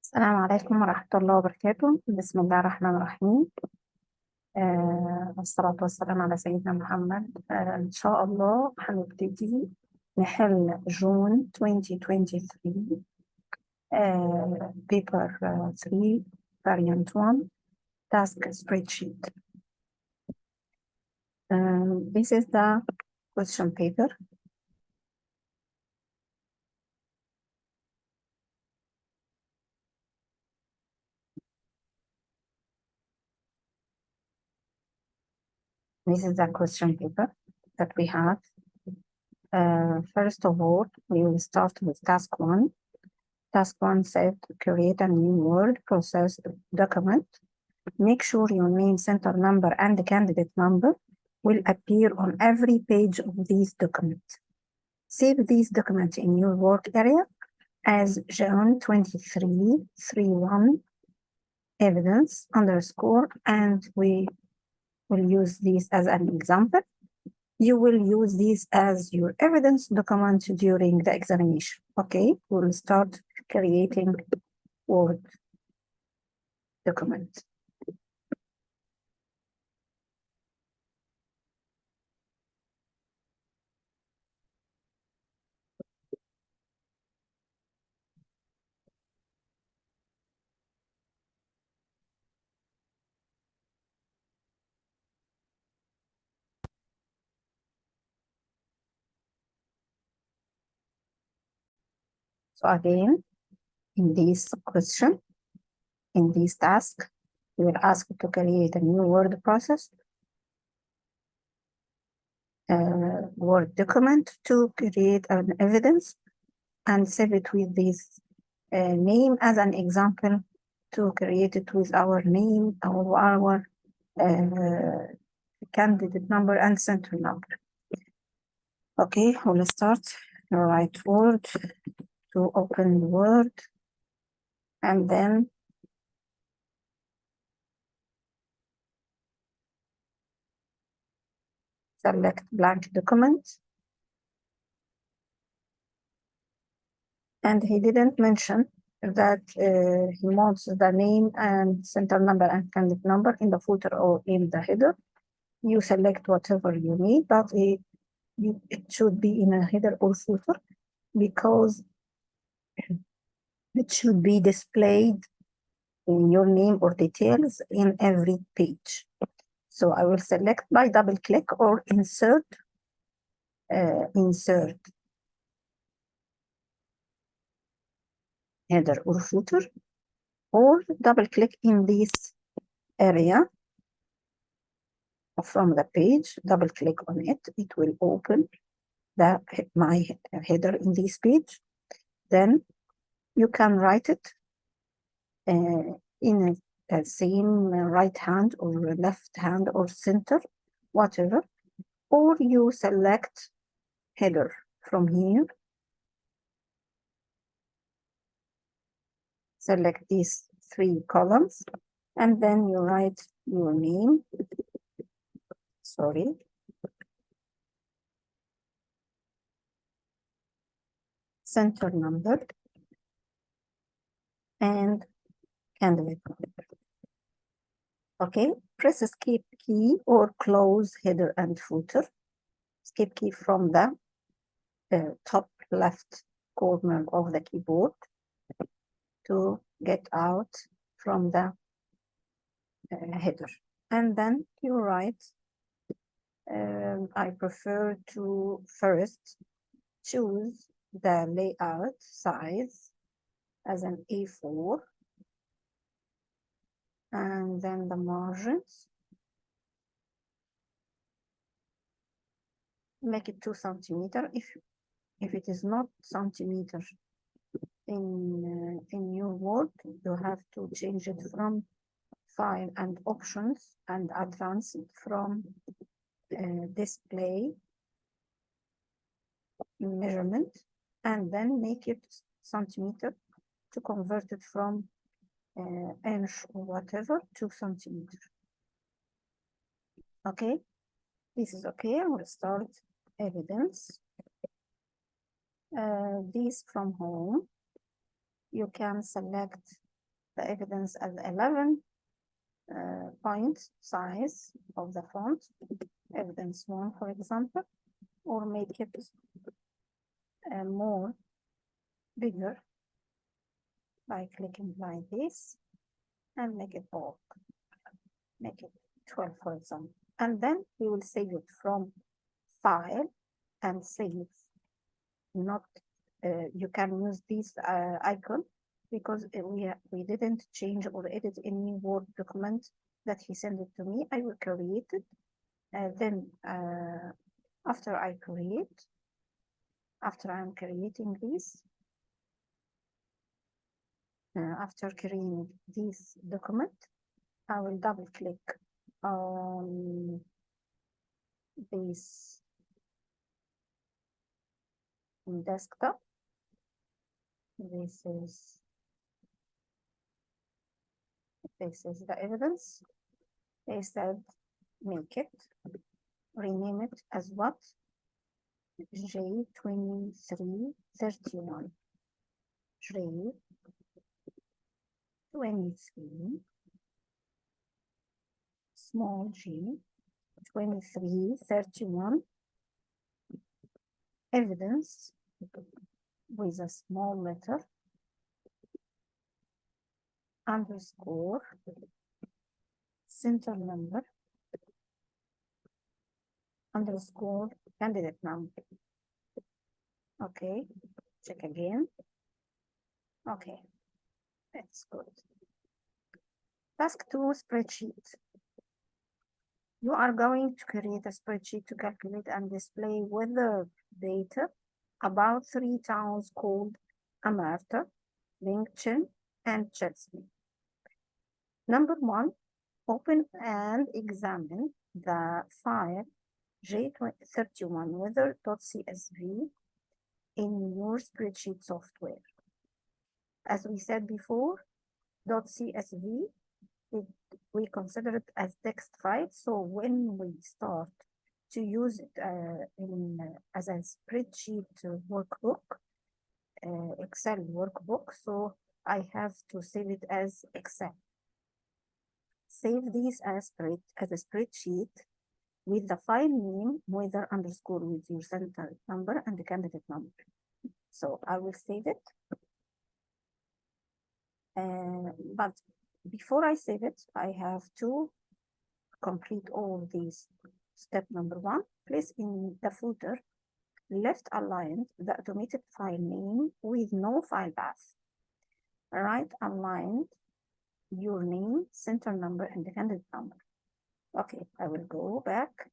السلام عليكم ورحمة الله وبركاته. بسم الله الرحمن الرحيم. والصلاة والسلام على سيدنا محمد. إن شاء الله هنبتدي نحل جون 2023 paper 3 variant 1 task spreadsheet. This is the question paper. This is the question paper that we have. First of all, we will start with task 1. Task 1 said to create a new word processed document. Make sure your name, center number, and the candidate number will appear on every page of these documents. Save these documents in your work area as June 2331 evidence underscore, and we will use these as an example. You will use these as your evidence document during the examination. Okay, we'll start creating Word document. So again, in this question, in this task, we will ask to create a new Word process, Word document to create an evidence and save it with this name as an example to create it with our name or our candidate number and center number. Okay, we'll start. Write Word to open Word, and then select blank document. And he didn't mention that he wants the name and center number and candidate number in the footer or in the header. You select whatever you need, but it should be in a header or footer because it should be displayed in your name or details in every page. So I will select by double click or insert header or footer, or double click in this area from the page, double click on it, it will open my header in this page. Then you can write it in the same right hand or left hand or center, whatever, or you select header from here, select these 3 columns, and then you write your name, center number, and candidate number. Okay, press escape key or close header and footer. Escape key from the top left corner of the keyboard to get out from the header. And then you write, I prefer to first choose the layout size as an A4, and then the margins, make it 2 centimeters. If it is not centimeters in your Word, you have to change it from File and Options and Advanced from Display Measurement, and then make it centimeter to convert it from inch or whatever to centimeter. Okay, this is okay. I will start evidence. These from home, you can select the evidence as 11 point size of the font, evidence 1, for example, or make it more bigger by clicking like this and make it bold, make it 12, for example. And then we will save it from file and save. Not you can use this icon because we didn't change or edit any Word document that he sent it to me. I will create it. Then after I'm creating this, after creating this document, I will double click on this desktop. This is the evidence. They said make it, rename it as what? J2331. J23, small g, 2331, evidence with a small letter, underscore, center number, underscore, candidate number. Okay, check again. Okay, that's good. Task 2, spreadsheet. You are going to create a spreadsheet to calculate and display weather data about 3 towns called Amarta, Lincoln, and Chelsea. Number 1, open and examine the file J31 weather.csv in your spreadsheet software. As we said before, .csv, we consider it as text file. So when we start to use it as a spreadsheet workbook, Excel workbook, so I have to save it as Excel. Save this as a spreadsheet with the file name, weather underscore with your center number and the candidate number. So I will save it. But before I save it, I have to complete all these. Step number 1, place in the footer, left aligned the automated file name with no file path. Right aligned your name, center number, and the candidate number. Okay, I will go back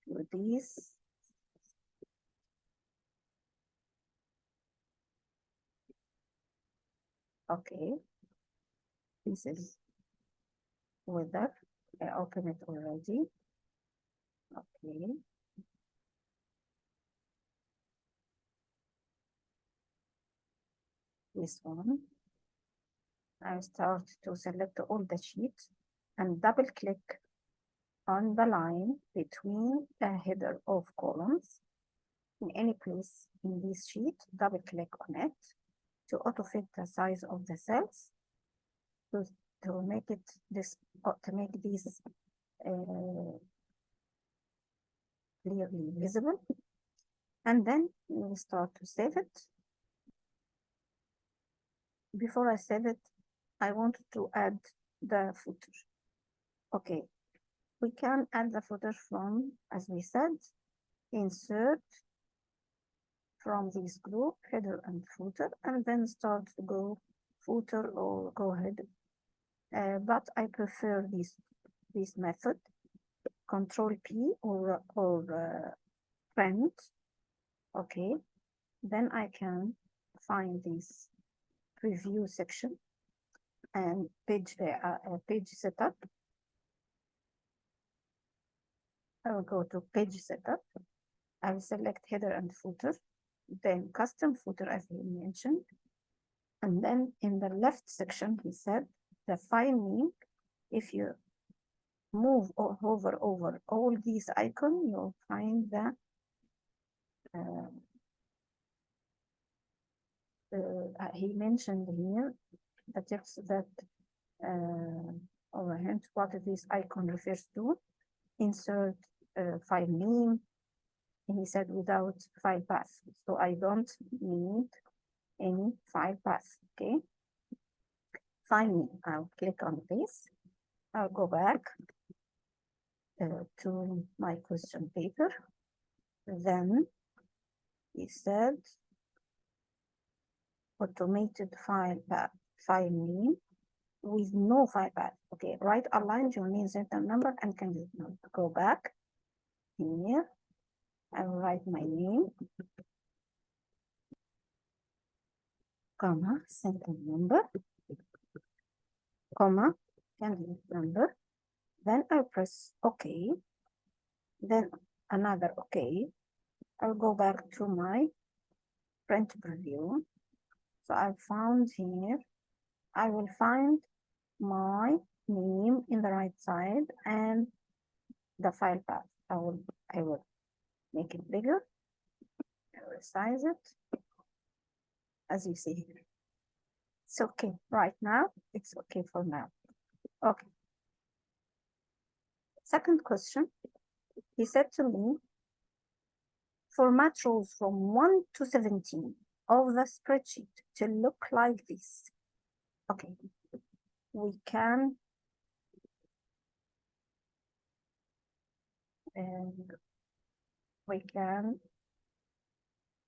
to this. Okay, this is weather. I open it already. Okay. This one. I start to select all the sheets and double click on the line between the header of columns. In any place in this sheet, double click on it to auto fit the size of the cells to make it this clearly visible. And then we will start to save it. Before I save it, I want to add the footer. Okay, we can add the footer from, as we said, insert from this group, header and footer, and then start to go footer or go header. But I prefer this method, Control P or print. Okay, then I can find this preview section and page setup. I will go to page setup. I will select header and footer, then custom footer as he mentioned. And then in the left section, he said the file name. If you move or hover over all these icons, you'll find the he mentioned here the text that or hint what this icon refers to. Insert file name. And he said without file path. So I don't need any file path. Okay. File name. I'll click on this. I'll go back to my question paper. Then he said automated file path, file name with no file path. Okay, right aligned your name, center number, and candidate number. Go back here. I will write my name, comma, center number, comma, candidate number. Then I press OK. Then another OK. I'll go back to my print preview. So I found here, I will find my name in the right side and the file path. I will make it bigger, I will resize it, as you see here. It's okay right now. It's okay for now. Okay. Second question, he said to me, format rows from 1 to 17 of the spreadsheet to look like this. Okay, we can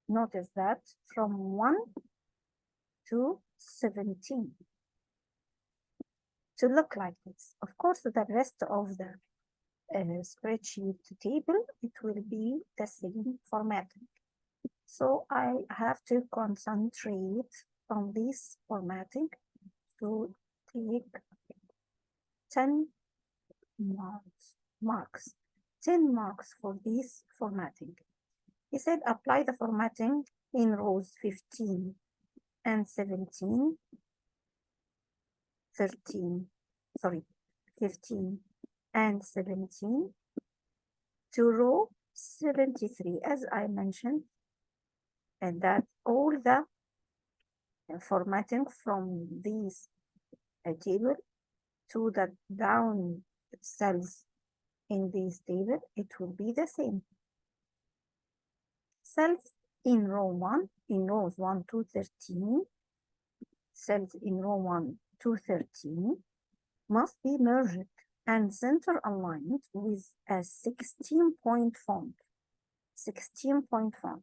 notice that from 1 to 17 to look like this. Of course, the rest of the spreadsheet table, it will be the same formatting. So I have to concentrate on this formatting to take 10 marks, 10 marks for this formatting. He said apply the formatting in rows 15 and 17, 15 and 17 to row 73, as I mentioned, and that all the formatting from this table to the down cells in this table, it will be the same. Cells in row 1, in rows 1 to 13, cells in row 1 to 13 must be merged and center aligned with a 16-point font. 16-point font.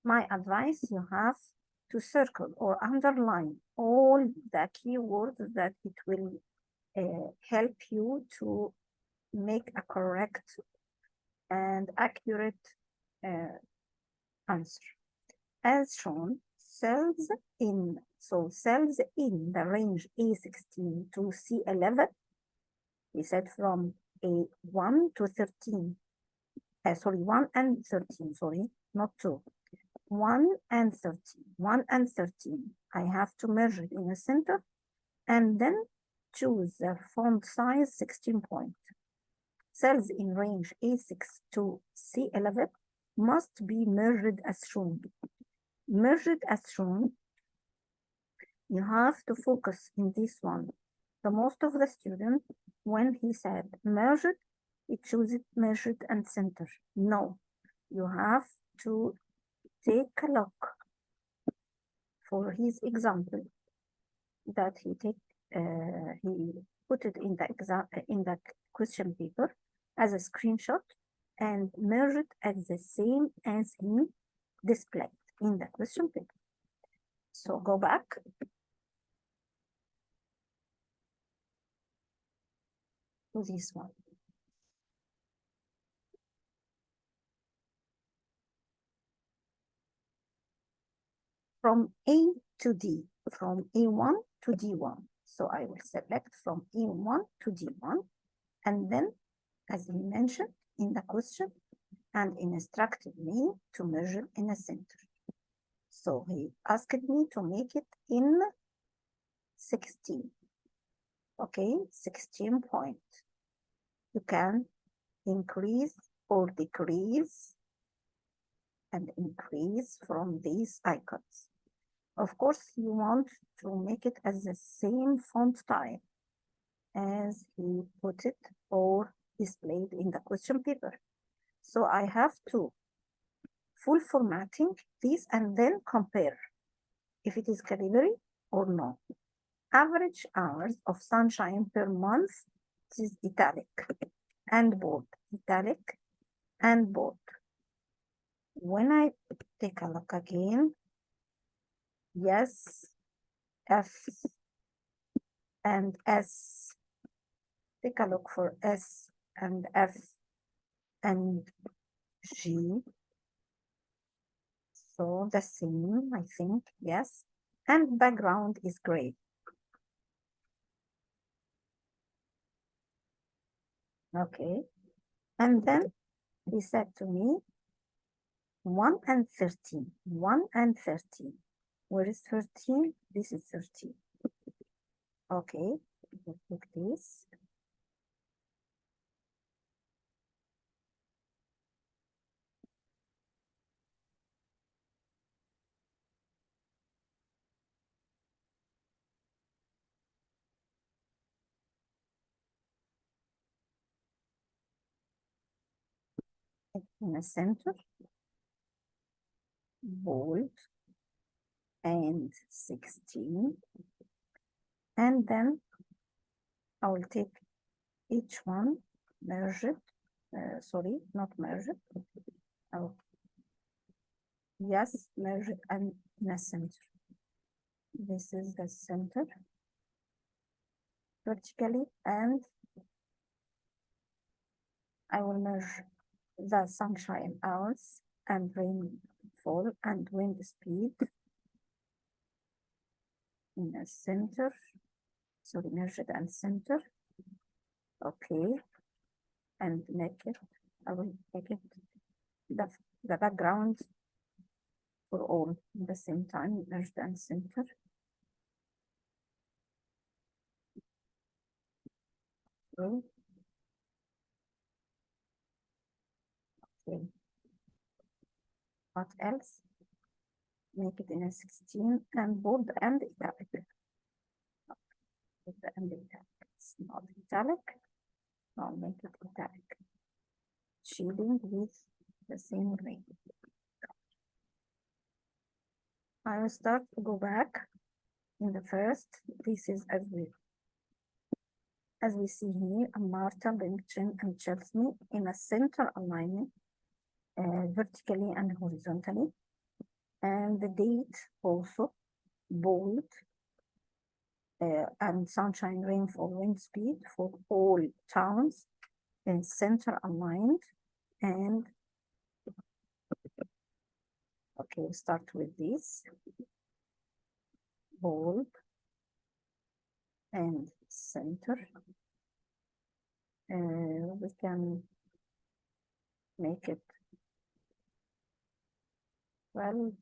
My advice, you have to circle or underline all the keywords that it will help you to make a correct and accurate answer. As shown, cells in the range A16 to C11, we said from A1 to 13, 1 and 13, not 2. 1 and 13, I have to measure it in the center and then choose the font size 16 point. Cells in range A6 to C11 must be merged as shown. Merged as shown, you have to focus in this one. The most of the students, when he said merged, it chooses merged and center. No, you have to take a look for his example that he put it in the question paper as a screenshot and merge it as the same as he displayed in the question paper. So go back. To this one. From A to D, from A1 to D1. So I will select from A1 to D1, and then, as he mentioned in the question, and instructed me to measure in a center. So he asked me to make it in 16. Okay, 16 point. You can increase or decrease and increase from these icons. Of course, you want to make it as the same font style as he put it or displayed in the question paper. So I have to full formatting these and then compare if it is Calibri or no. Average hours of sunshine per month is italic and bold, italic and bold. When I take a look again, yes, F and S. Take a look for S and F and G. So the same, I think, yes. And background is gray. Okay. And then he said to me, 1 and 13. 1 and 13. Where is 13? This is 13. Okay. Let's take this. In the center, bold, and 16. And then I will take each one, merge it. Sorry, not merge it. Oh, yes, merge it and in the center. This is the center vertically, and I will merge the sunshine hours and rainfall and wind speed in the center. Sorry, merge it and center. Okay, and make it. I will make it the background for all at the same time, merge and center. Okay. Okay. What else? Make it in a 16 and bold and italic. Bold and italic. It's not italic. I'll make it italic. Shading with the same ring. I will start to go back in the first. This is as we see here, Marta, LinkedIn, and Chelsea in a center alignment, vertically and horizontally. And the date also bold, and sunshine, rainfall, wind speed for all towns and center aligned. And okay, we'll start with this bold and center. We can make it 12.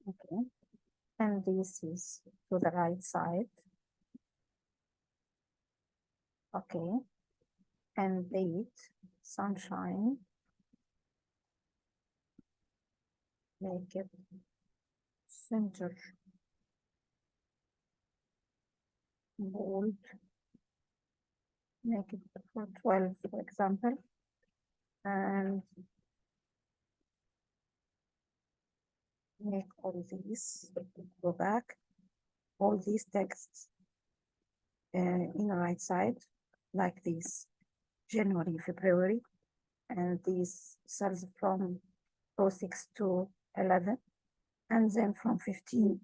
Okay, and this is to the right side. Okay, and date, sunshine, make it center, bold, make it for 12, for example, and make all these, go back, all these texts in the right side, like this, January, February, and these cells from 06 to 11, and then from 15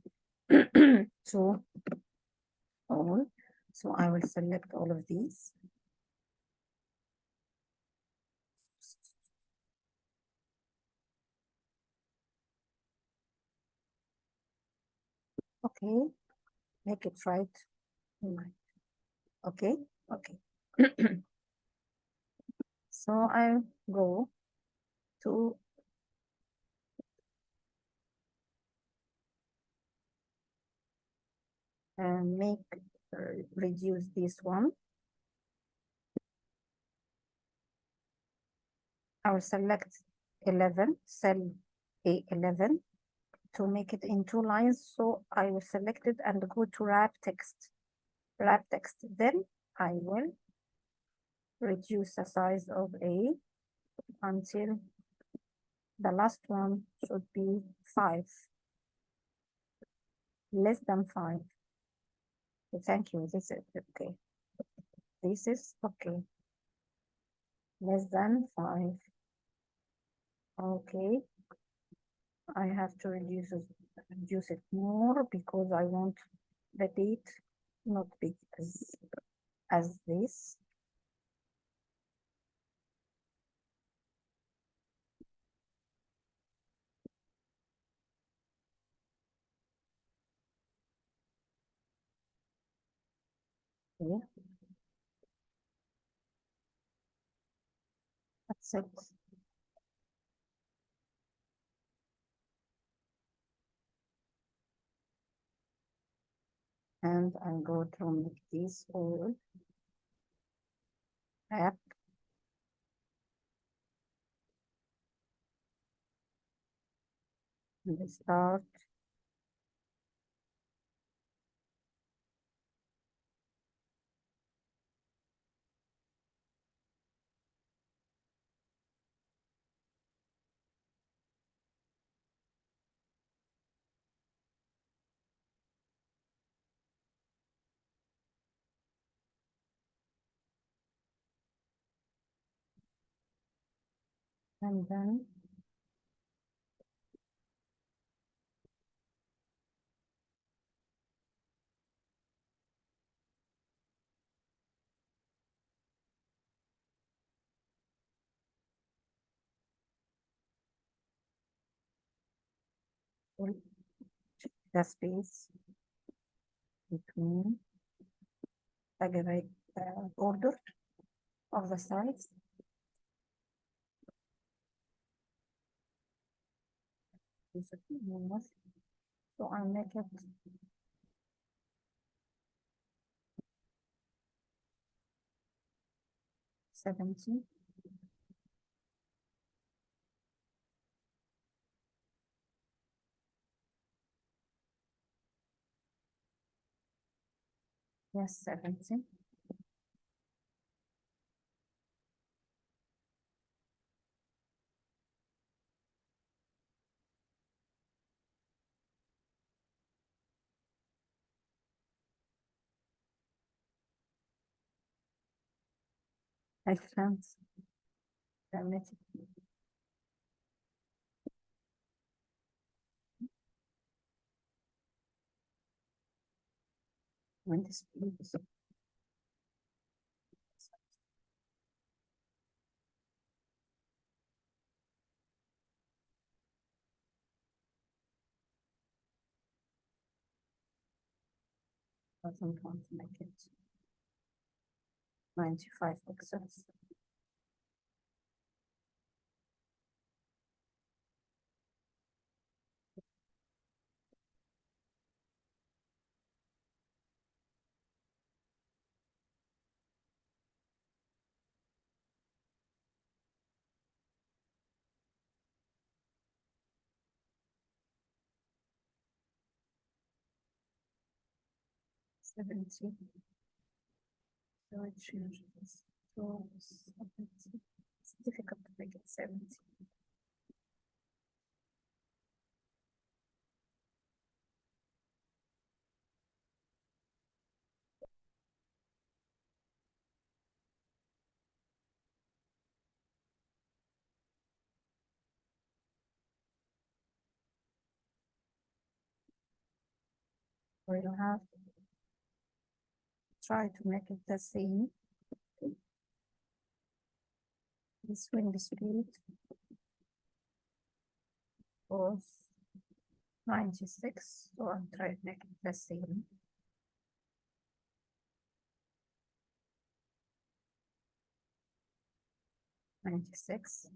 to all. So I will select all of these. Okay, make it right. Okay, okay. So I go to make reduce this one. I will select 11, cell A11 to make it in 2 lines. So I will select it and go to wrap text. Wrap text. Then I will reduce the size of A until the last one should be 5. Less than 5. Thank you. This is okay. This is okay. Less than 5. Okay. I have to reduce it more because I want the date not big as this. Okay. That's it. And I'm going to make this all app. And start. And then the space between the right order of the sides. So I'll make it 70. Yes, 70. I can't permit it. When this please. Doesn't want to make it 95 pixels. Seventy. So it changes. So 70. It's difficult to make it 70. We'll have try to make it the same. The swing speed was 96, so I'll try to make it the same. 96.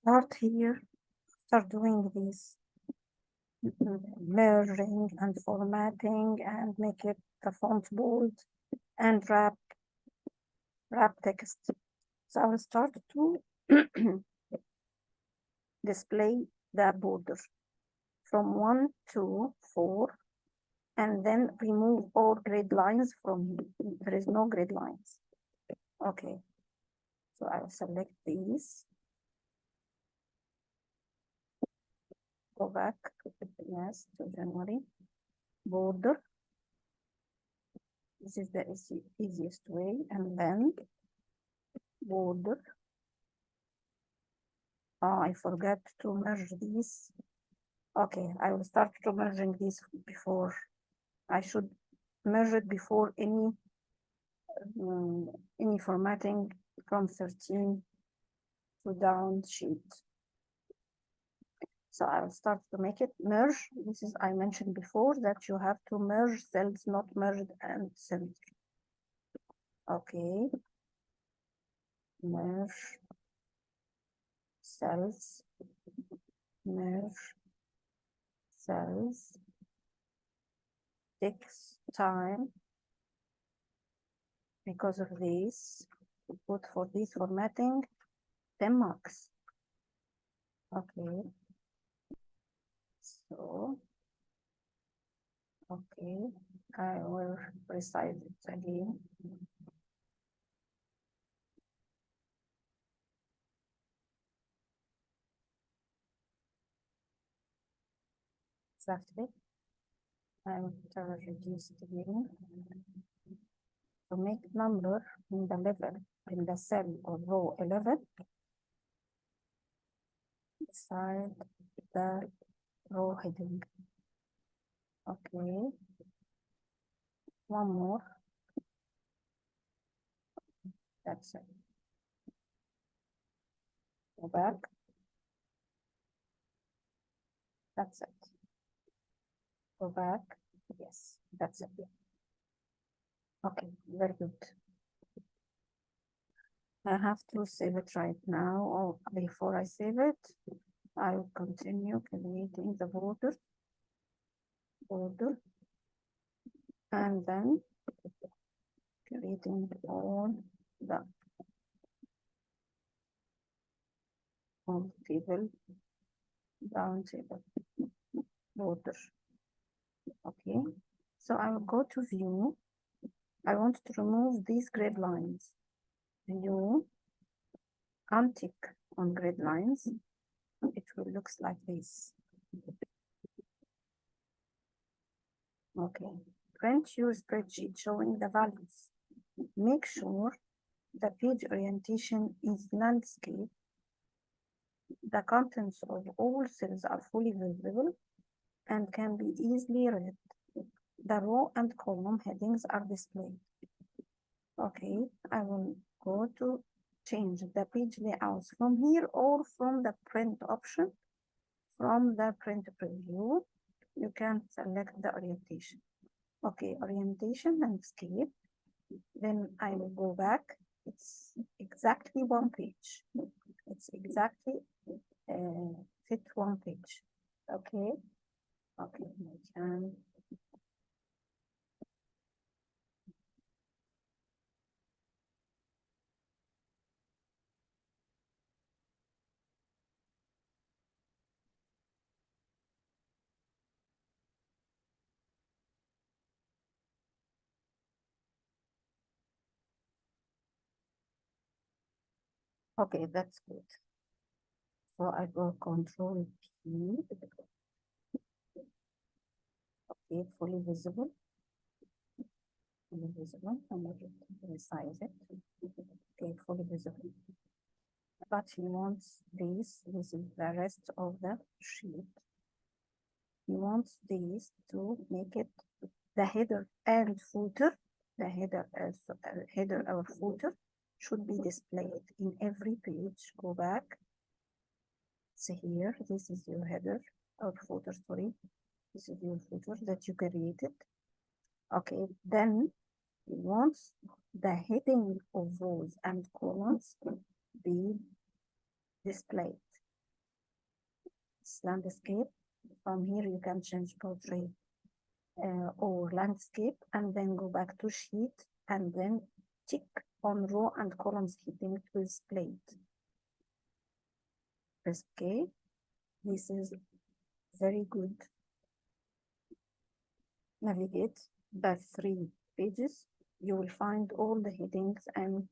start here after doing this merging and formatting and make it the font bold and wrap text. So I will start to display the border from 1 to 4 and then remove all grid lines from here. There is no grid lines. Okay, so I will select these, go back, yes, to January, border. This is the easiest way, and then border. Oh, I forgot to merge these. Okay, I will start to merging these before. I should merge it before any formatting from 13 to down sheet. So I will start to make it merge. This is, I mentioned before that you have to merge cells, not merged and center. Okay, merge cells, merge cells, takes time because of this. Put for this formatting 10 marks. Okay, so okay, I will resize it again. Exactly. I will reduce it again. To make number in the level in the cell or row 11 beside the row heading. Okay, one more. That's it. Go back. That's it. Go back. Yes, that's it. Okay, very good. I have to save it right now, or before I save it, I will continue creating the border, and then creating all the table, down table, border. Okay, so I will go to view. I want to remove these grid lines. View, untick on grid lines. It will look like this. Okay, print your spreadsheet showing the values. Make sure the page orientation is landscape. The contents of all cells are fully visible and can be easily read. The row and column headings are displayed. Okay, I will go to change the page layouts from here or from the print option. From the print preview, you can select the orientation. Okay, orientation landscape. Then I will go back. It's exactly one page. It's exactly fit one page. Okay. Okay, I can. Okay, that's good. So I will control P. Okay, fully visible. Fully visible. I'm going to resize it. Okay, fully visible. But he wants this. This is the rest of the sheet. He wants this to make it the header and footer. The header as header or footer should be displayed in every page. Go back. See here, this is your header or footer, sorry. This is your footer that you created. Okay, then you want the heading of rows and columns be displayed. It's landscape. From here, you can change portrait or landscape, and then go back to sheet, and then tick on row and columns heading to displayed. Press OK. This is very good. Navigate the 3 pages. You will find all the headings and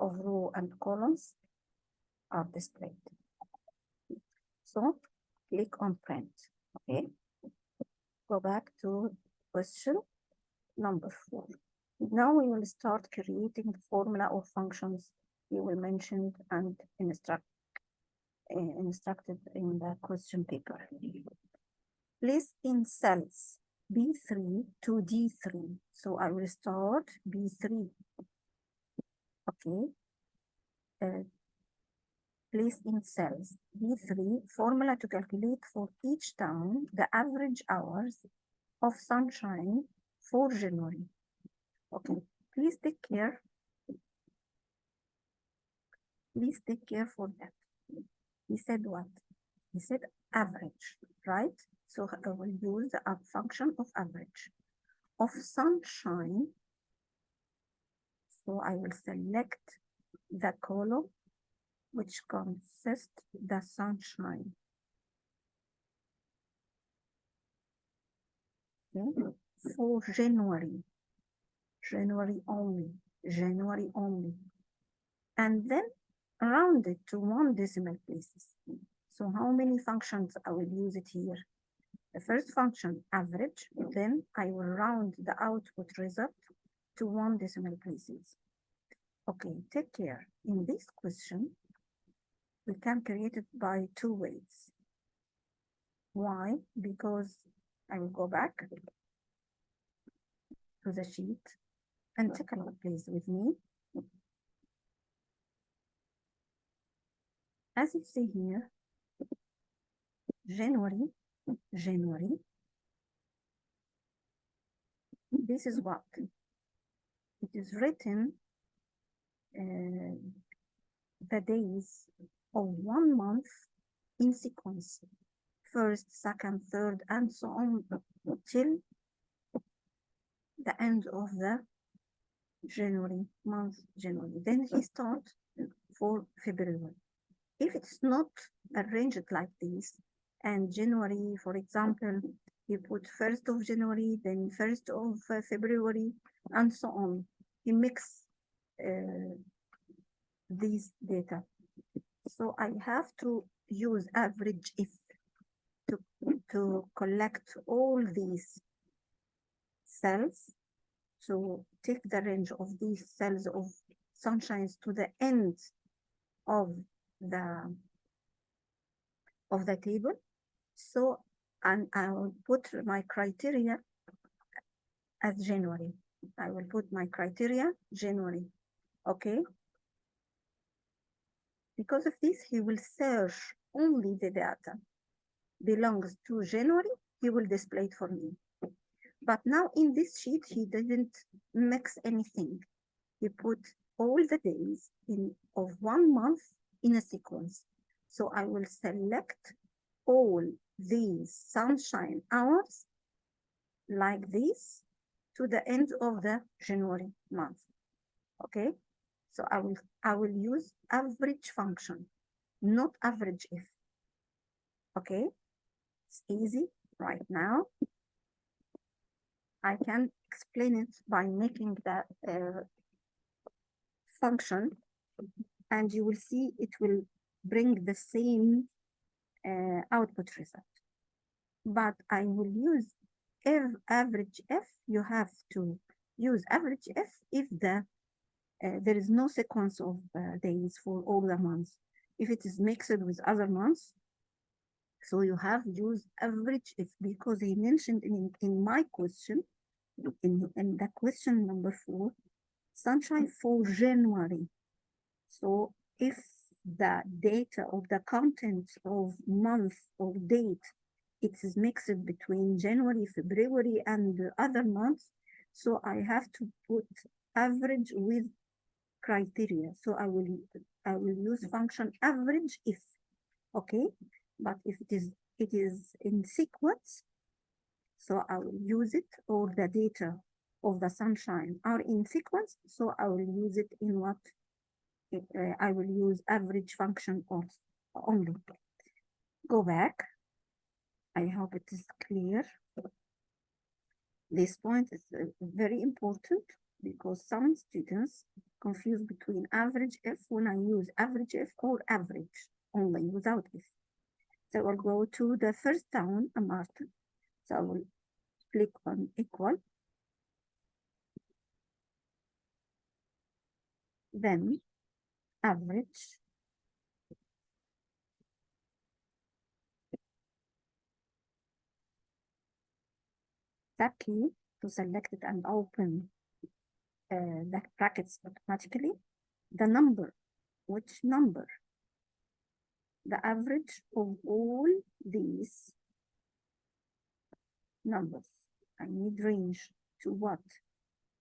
of row and columns are displayed. So click on print. Okay. Go back to question number 4. Now we will start creating formula or functions you will mention and instructed in the question paper. Place in cells B3 to D3. So I will start B3. Okay. Place in cells B3 formula to calculate for each town the average hours of sunshine for January. Okay, please take care. Please take care for that. He said what? He said average, right? So I will use the function of average of sunshine. So I will select the column which consists the sunshine. Okay. For January only. And then round it to 1 decimal places. So how many functions I will use it here? The first function, average, then I will round the output result to 1 decimal places. Okay, take care. In this question, we can create it by 2 ways. Why? Because I will go back to the sheet and take a look, please, with me. As you see here, January, this is what? It is written the days of 1 month in sequence, first, second, third, and so on till the end of the January month, January. Then he starts for February. If it's not arranged like this, and January, for example, you put 1st of January, then 1st of February, and so on. You mix these data. So I have to use average if to collect all these cells. So take the range of these cells of sunshines to the end of the table. So, and I will put my criteria as January. I will put my criteria January. Okay. Because of this, he will search only the data belongs to January. He will display it for me. But now in this sheet, he didn't mix anything. He put all the days of 1 month in a sequence. So I will select all these sunshine hours like this to the end of the January month. Okay, so I will use average function, not average if. Okay, it's easy right now. I can explain it by making that function, and you will see it will bring the same output result. But I will use average if. You have to use average if there is no sequence of days for all the months. If it is mixed with other months, so you have used average if, because he mentioned in my question, in the question number 4, sunshine for January. So if the data of the content of month or date, it is mixed between January, February, and the other months, so I have to put average with criteria. So I will use function average if. Okay, But if it is in sequence, so I will use it, or the data of the sunshine are in sequence, so I will use it in what? I will use average function only. Go back. I hope it is clear. This point is very important because some students confuse between average if when I use average if or average only without if. So I'll go to the first town, Martin. So I will click on equal. Then average. Tab key to select it and open the brackets automatically. The number, which number? The average of all these numbers. I need range to what?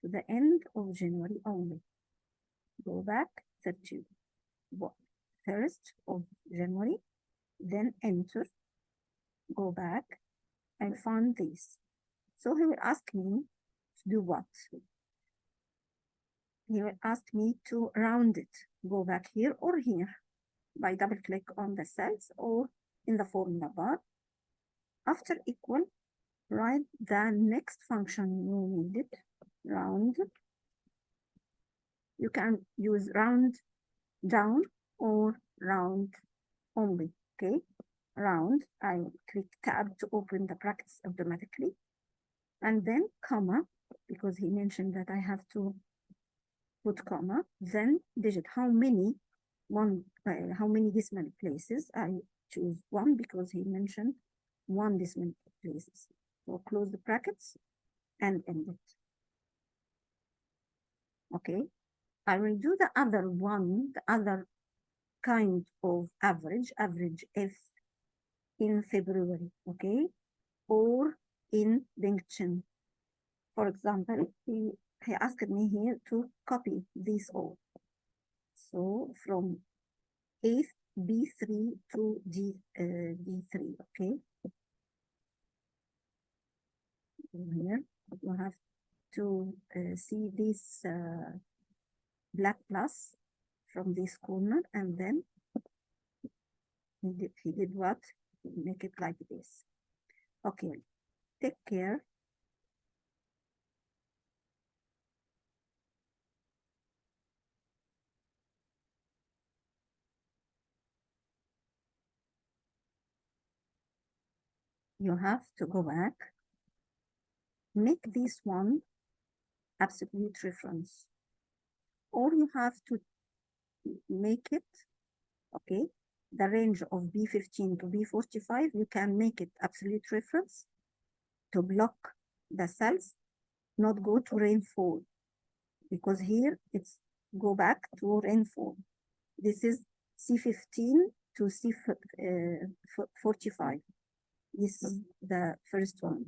To the end of January only. Go back 1st of January, then enter, go back and find this. So he will ask me to do what? He will ask me to round it. Go back here or here by double click on the cells or in the formula bar. After equal, write the next function you needed, round. You can use round down or round only, okay? Round, I will click tab to open the brackets automatically, and then comma, because he mentioned that I have to put comma, then digit. How many decimal places? I choose 1 because he mentioned 1 decimal places. So close the brackets and end it. Okay, I will do the other one, the other kind of average if in February, okay, or in LinkedIn. For example, he asked me here to copy these all. So from B3 to D3, okay. Here you have to see this black plus from this corner, and then he did what? Make it like this. Okay, take care. You have to go back, make this one absolute reference, or you have to make it, okay, the range of B15 to B45, you can make it absolute reference to block the cells, not go to rainfall, because here it's go back to rainfall. This is C15 to C45. This is the first one.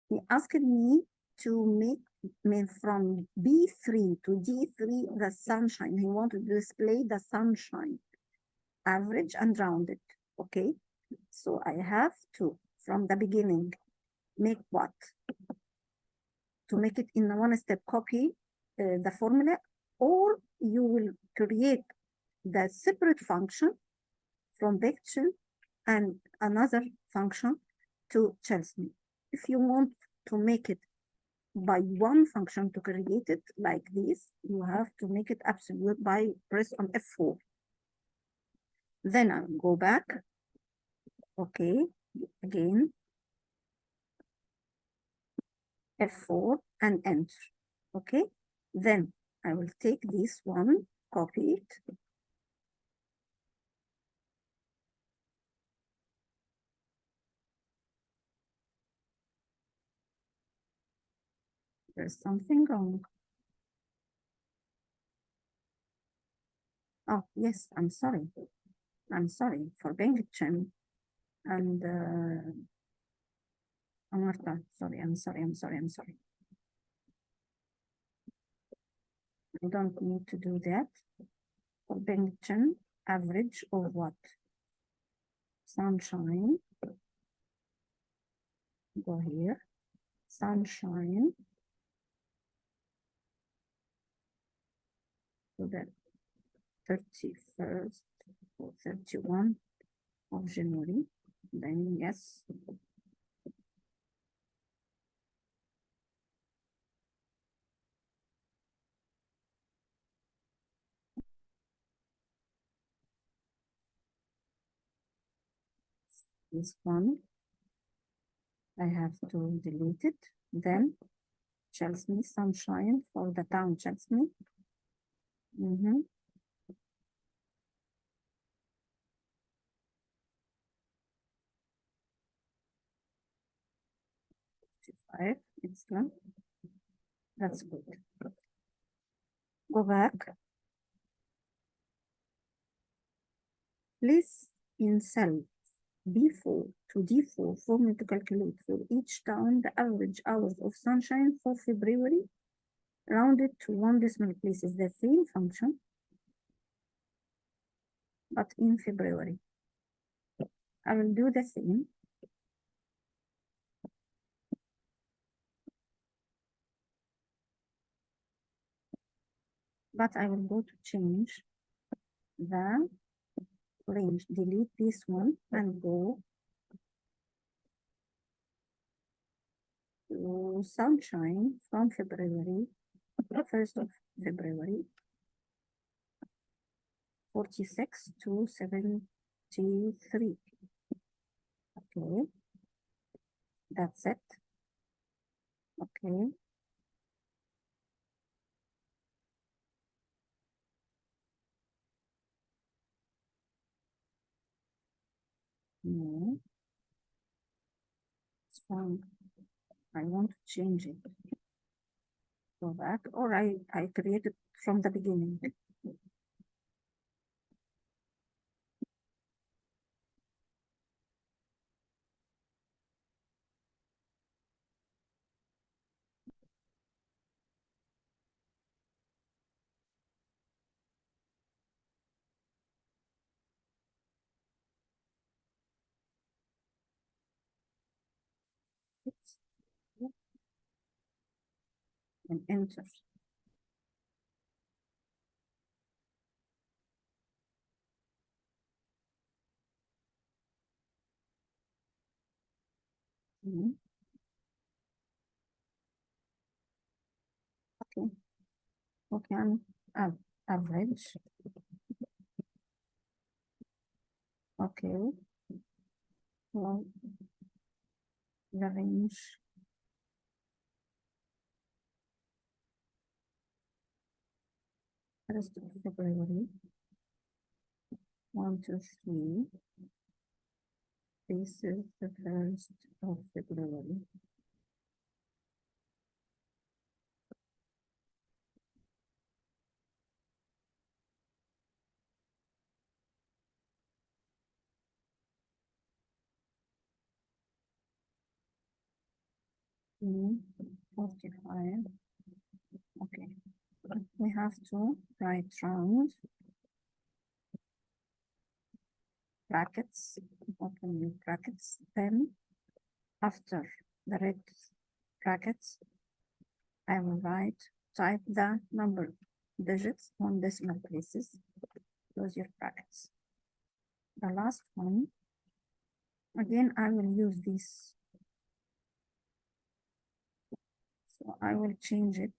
He asked me to make from B3 to D3 the sunshine. He wanted to display the sunshine, average and rounded, okay? So I have to, from the beginning, make what? To make it in a one-step copy, the formula, or you will create the separate function from Vector and another function to Chelsea. If you want to make it by one function to create it like this, you have to make it absolute by press on F4. Then I'll go back. Okay, again, F4 and enter. Okay, then I will take this one, copy it. There's something wrong. Oh, yes, I'm sorry. I'm sorry for Bengtchen and Martha, sorry, I'm sorry. I don't need to do that. Convention average of what? Sunshine. Go here. Sunshine. So that 31st or 31 of January. Then yes. This one I have to delete it. Then Chelsea, sunshine for the town Chelsea. 5, excellent. That's good. Go back. Place in cell B4 to D4 formula to calculate for each town the average hours of sunshine for February rounded to 1 decimal place is the same function, but in February. I will do the same. But I will go to change the range, delete this one and go to sunshine from February, 1st of February, 46 to 73. Okay, that's it. Okay. No, it's wrong. I want to change it. Go back, or I created from the beginning. And enter. Okay. Okay, average. Okay. Well, the range. First of February. 1, 2, 3. This is the 1st of February. Mm, 45. Okay. We have to write round brackets, open new brackets. Then after the red brackets, I will type the number digits on decimal places. Close your brackets. The last one, again, I will use this. So I will change it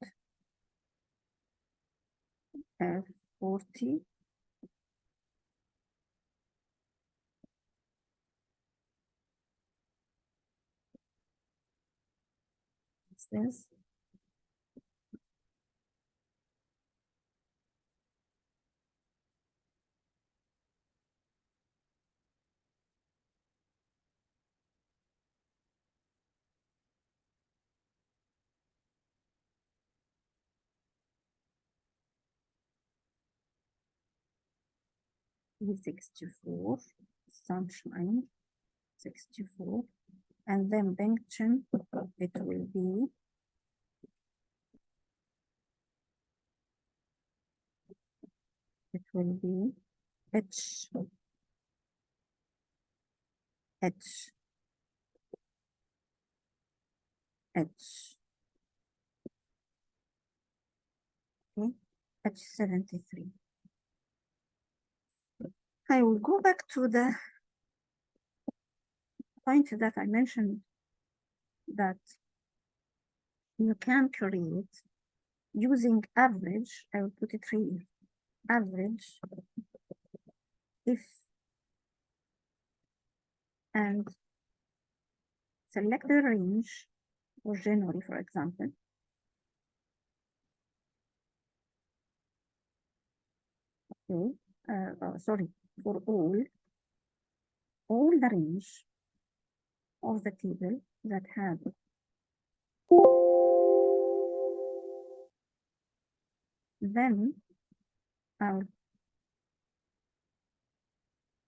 40. This is 64, sunshine, 64. and then function, it will be H, H, H, okay, H73. I will go back to the point that I mentioned, that you can create using average. I will put it here, average, if, and select the range for January, for example. Okay, sorry, for all the range of the table that had then I'll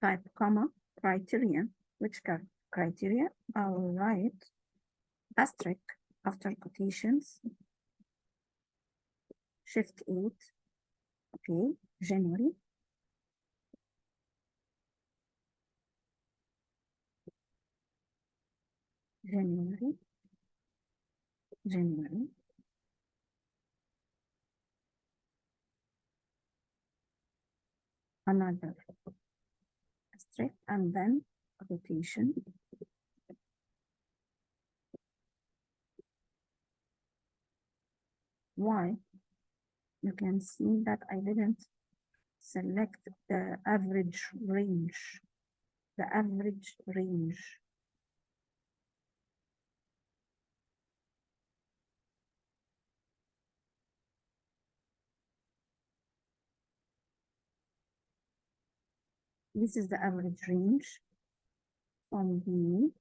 type comma criteria, which criteria, I'll write asterisk after quotations, shift 8, okay, January, January, January, another asterisk, and then quotation, why? You can see that I didn't select the average range, the average range. This is the average range from the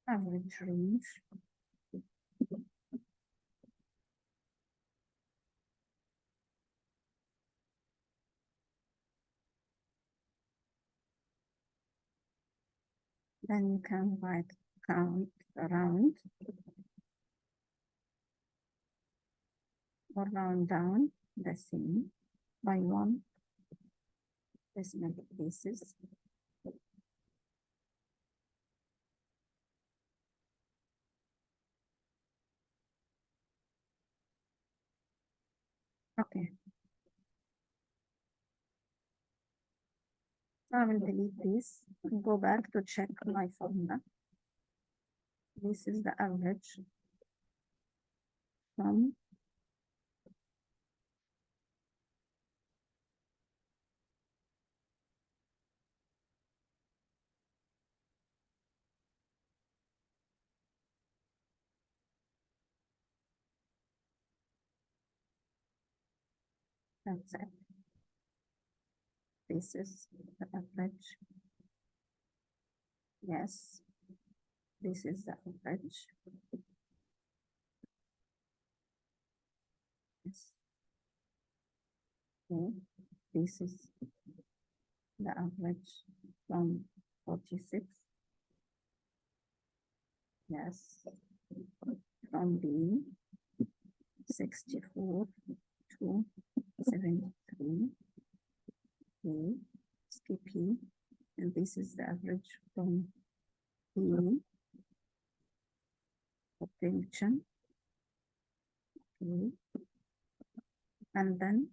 average range. Then you can write count around or round down the same by 1 decimal places. Okay. So I will delete this and go back to check my formula. This is the average from that's it. This is the average. Yes, this is the average. Yes. Okay. This is the average from 46. Yes. From B 64 to 73. Okay. Skip here. this is the average from E obtention. Okay. And then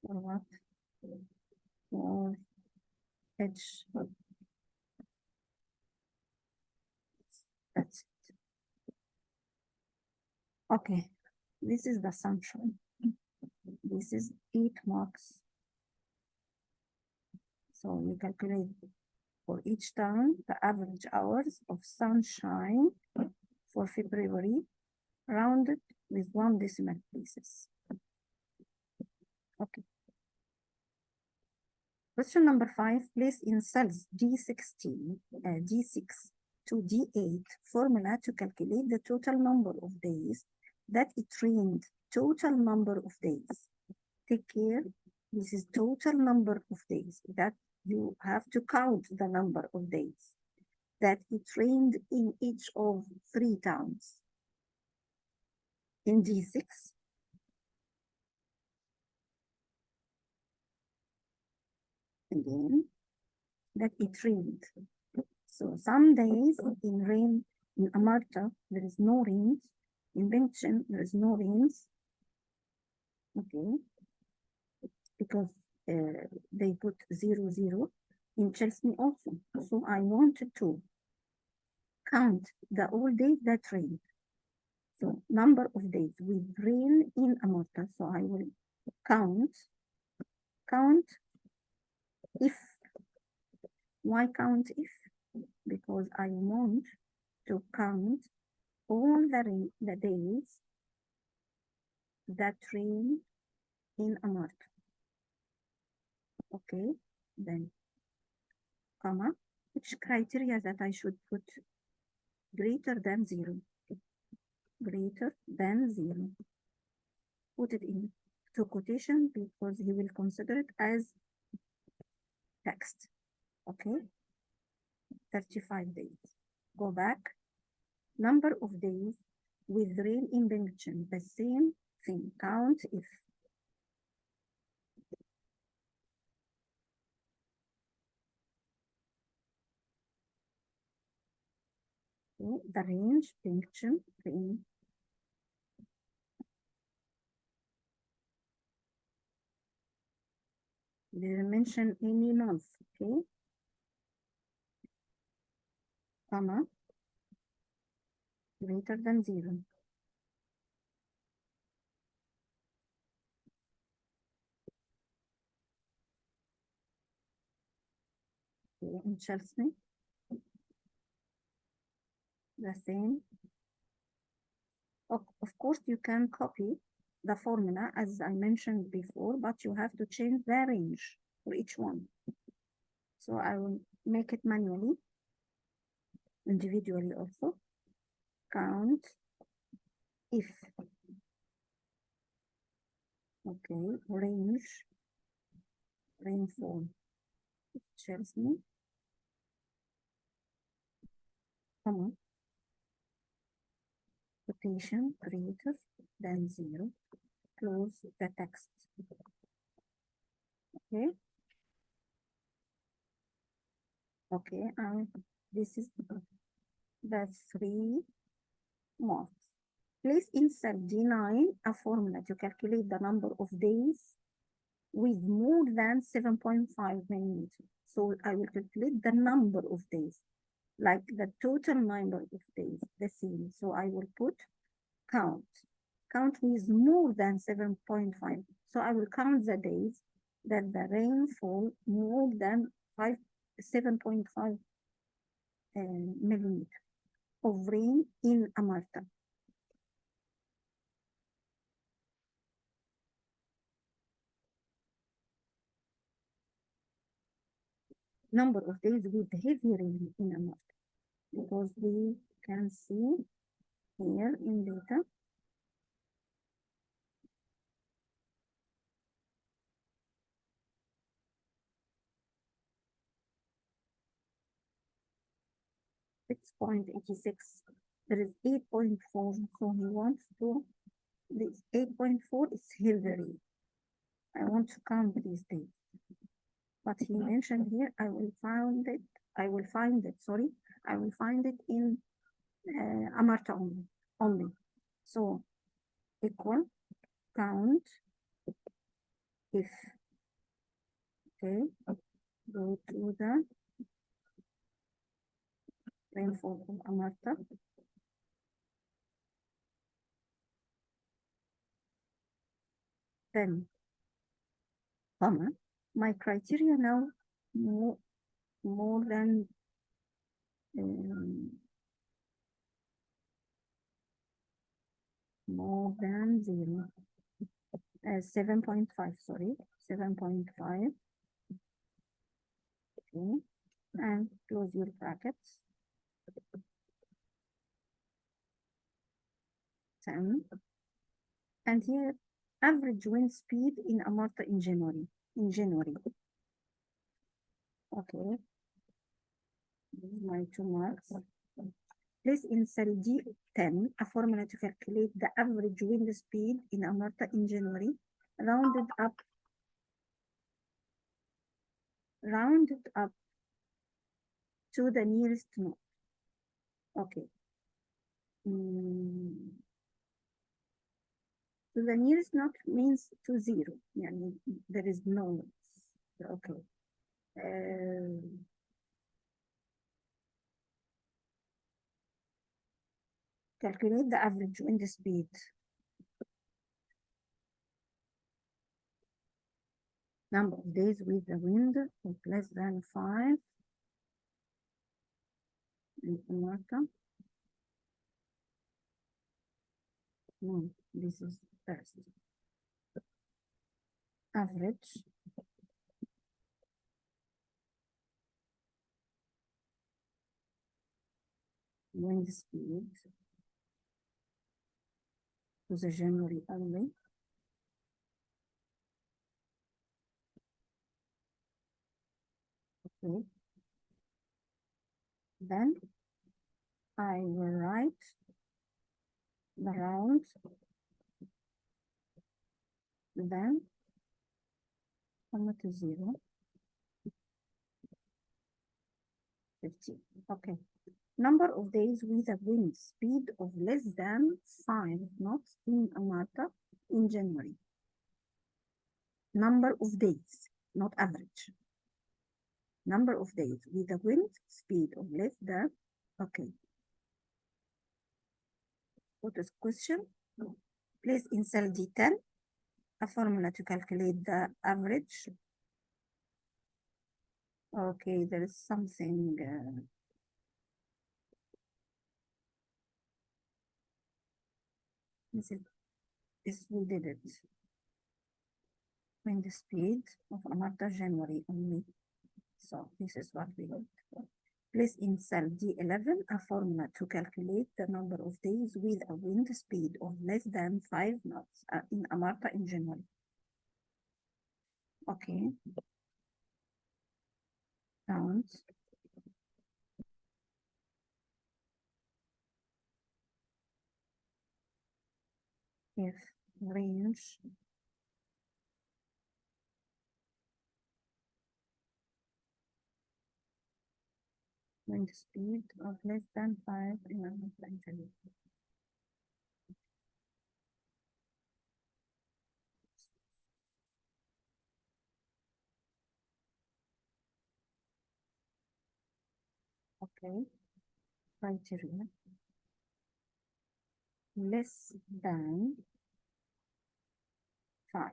what? For H. That's it. Okay. This is the assumption. This is 8 marks. So you calculate for each town the average hours of sunshine for February, rounded with 1 decimal places. Okay. Question number 5, place in cells D16, D6 to D8 formula to calculate the total number of days that it rained. Total number of days. Take care, this is total number of days that you have to count the number of days that it rained in each of 3 towns. In D6, again, that it rained. So some days in Amarta, there is no rains. In Benchen, there is no rains. Okay. Because they put 0, 0. In Chelsea also. So I wanted to count the all days that rained. So number of days with rain in Amarta. So I will count if. Why count if? Because I want to count all the days that rain in Amarta. Okay, then comma, which criteria that I should put greater than 0. Greater than 0. Put it in to quotation because you will consider it as text. Okay, 35 days. Go back. Number of days with rain in Benchen, the same thing. Count if. Okay. The range, Benchen, rain. Didn't mention any month, okay? Comma, greater than 0. Okay, in Chelsea, the same. Of course, you can copy the formula as I mentioned before, but you have to change the range for each one. So I will make it manually, individually also. Count if. Okay, range, rainfall, Chelsea, comma, quotation greater than 0, close the text. Okay. Okay, this is the 3 marks. Place in cell D9 a formula to calculate the number of days with more than 7.5 millimeters. So I will calculate the number of days, like the total number of days, the same. So I will put count. Count with more than 7.5. So I will count the days that the rainfall more than 7.5 millimeter of rain in Amarta. Number of days with heavy rain in Amarta, because we can see here in data .86. There is 8.4, so he wants to, this 8.4 is heavy rain. I want to count these days. But he mentioned here, I will find it, sorry, I will find it in Amarta only. So equal count if, okay, go to the rainfall of Amarta. Then, comma, my criteria now more than more than 0, 7.5, sorry, 7.5, okay, and close your brackets, 10, and here, average wind speed in Amarta in January, okay, this is my 2 marks. Place in cell D10 a formula to calculate the average wind speed in Amarta in January, rounded up to the nearest node. Okay. To the nearest node means to 0. Yani there is no nodes. Okay. Calculate the average wind speed. Number of days with the wind of less than 5 in Amarta. No, this is first. Average wind speed to the January only. Okay. Then I will write the round, then comma to 0, 50. Okay. Number of days with a wind speed of less than 5 knots in Amarta in January. Number of days, not average. Number of days with a wind speed of less than, okay. What is question? Place in cell D10 a formula to calculate the average. Okay, there is something. This we did it. Wind speed of Amarta January only. So this is what we need. Place in cell D11 a formula to calculate the number of days with a wind speed of less than 5 knots in Amarta in January. Okay. Count. If range wind speed of less than 5 in Amarta in January. Okay. Criteria. Less than 5.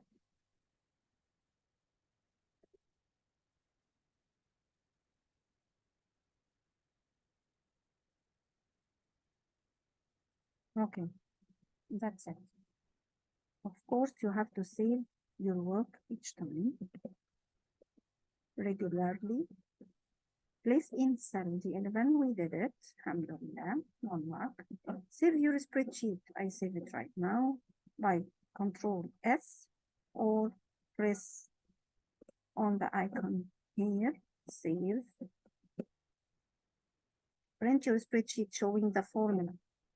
Okay, that's it. Of course, you have to save your work each time regularly. Place in cell D11, we did it. Alhamdulillah, 1 mark. Save your spreadsheet. I save it right now by Control S or press on the icon here, save. Print your spreadsheet showing the formula.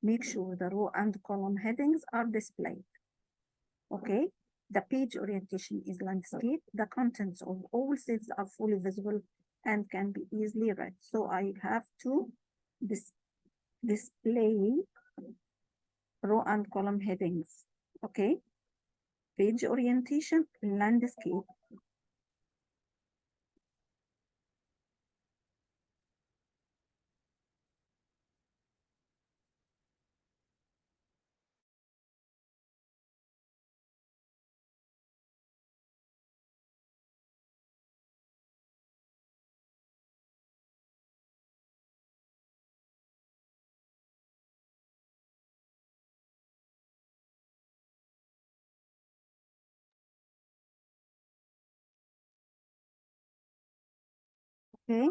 Make sure the row and column headings are displayed. Okay, The page orientation is landscape. The contents of all cells are fully visible and can be easily read. So I have to display row and column headings. Okay. Page orientation, landscape. Okay.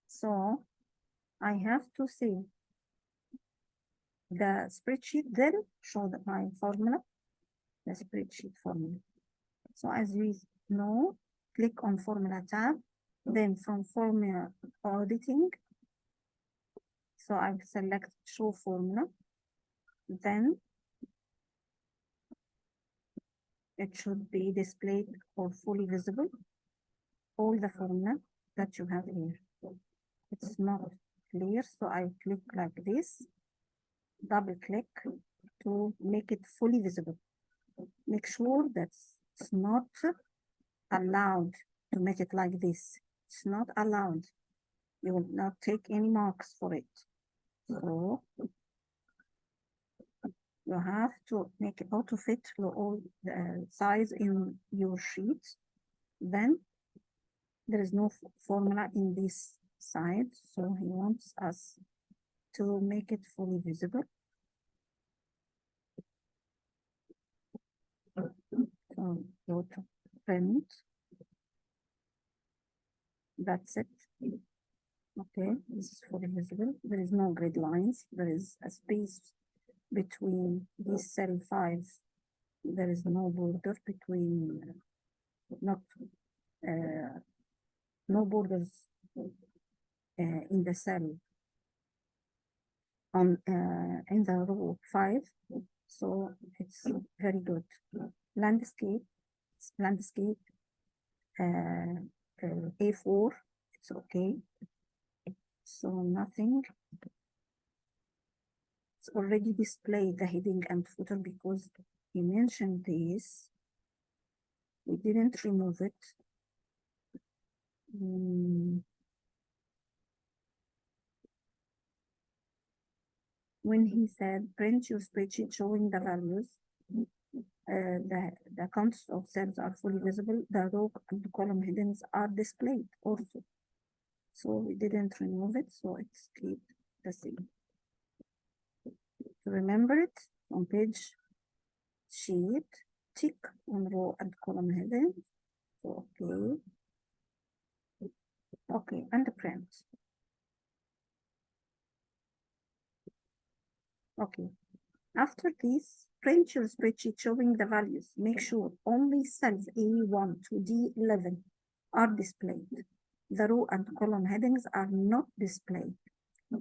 So I have to say the spreadsheet, then show my formula, the spreadsheet formula. So as we know, click on Formula tab, then from Formula Auditing, so I select Show Formula, then it should be displayed or fully visible, all the formula that you have here. It's not clear, so I click like this, double click to make it fully visible. Make sure that it's not allowed to make it like this. It's not allowed. You will not take any marks for it. So you have to make it auto fit to all the size in your sheet. Then there is no formula in this side, so he wants us to make it fully visible. So go to print. That's it. Okay, this is fully visible. There is no grid lines. There is a space between this cell 5. There is no border between, not no borders in the cell on in the row 5. So it's very good. Landscape, landscape A4, it's okay. So nothing. It's already displayed the heading and footer because he mentioned this. We didn't remove it. When he said print your spreadsheet showing the values, the counts of cells are fully visible, the row and column headings are displayed also. So we didn't remove it, so it's keep the same. To remember it, on page sheet, tick on row and column heading. So, okay. Okay, and print. Okay. After this, print your spreadsheet showing the values. Make sure only cells A1 to D11 are displayed. The row and column headings are not displayed.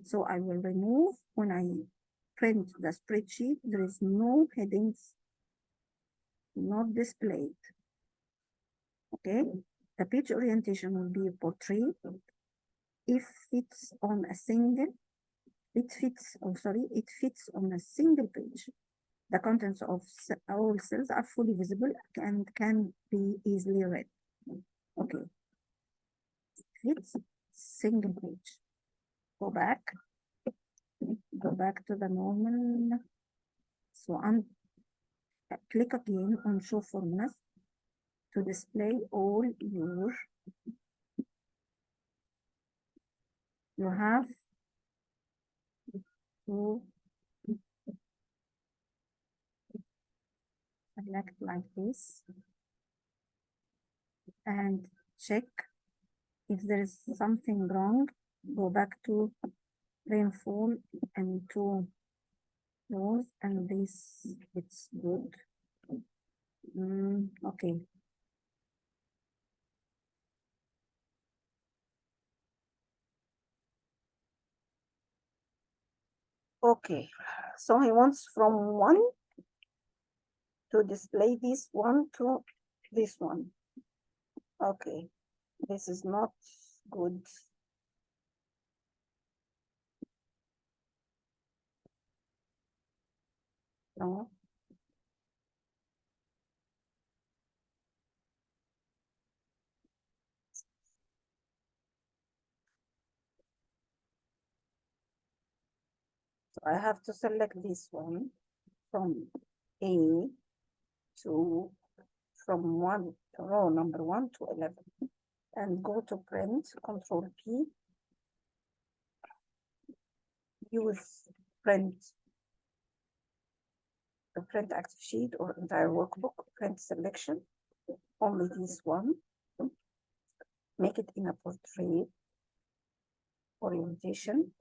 So I will remove when I print the spreadsheet. There is no headings not displayed. Okay, the page orientation will be a portrait. If it's on a single, it fits on a single page. The contents of all cells are fully visible and can be easily read. Okay, fits single page. Go back to the normal. So click again on show formulas to display all you have to select like this and check if there is something wrong. Go back to rainfall and to those, and this it's good. Okay. Okay, so he wants from 1 to display this one to this one. Okay, this is not good. No. So I have to select this one from A to from row number 1 to 11 and go to print, Control P, use print, the print active sheet or entire workbook, print selection, only this one, make it in a portrait orientation,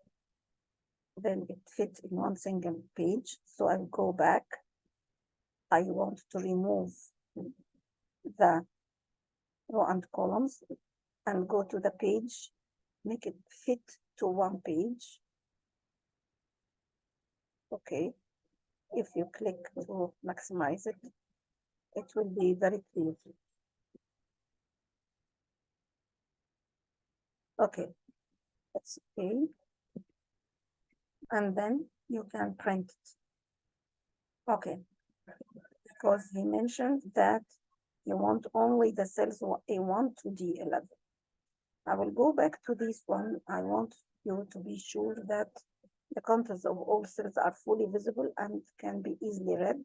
then it fits in one single page. So I'll go back. I want to remove the row and columns and go to the page, make it fit to one page. Okay, if you click to maximize it, it will be very clear. Okay, that's okay. And then you can print it. Okay, because he mentioned that you want only the cells A1 to D11. I will go back to this one. I want you to be sure that the contents of all cells are fully visible and can be easily read.